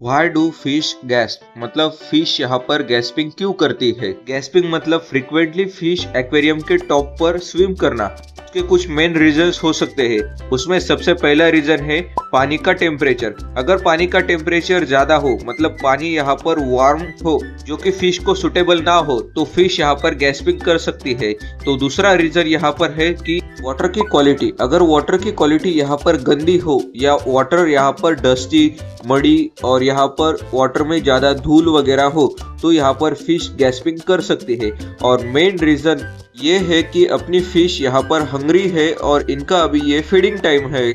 Why do fish gasp? मतलब fish यहाँ पर गैस्पिंग क्यों करती है? गैस्पिंग मतलब फ्रीक्वेंटली फिश एक्वेरियम के टॉप पर स्विम करना। उसके कुछ मेन रीजंस हो सकते हैं। उसमें सबसे पहला रीजन है पानी का टेम्परेचर। अगर पानी का टेम्परेचर ज्यादा हो, मतलब पानी यहाँ पर वार्म हो, जो कि फिश को सुटेबल ना हो, तो फिश यहाँ पर गैस्पिंग कर सकती है। तो दूसरा रीजन यहाँ पर है कि वाटर की क्वालिटी। अगर वाटर की क्वालिटी यहाँ पर गंदी हो या वाटर यहाँ पर डस्टी, मड़ी और यहाँ पर वाटर में ज्यादा धूल वगैरह हो, तो यहाँ पर फिश गैस्पिंग कर सकती है। और मेन रीजन ये है कि अपनी फिश यहाँ पर हंग्री है और इनका अभी ये फीडिंग टाइम है।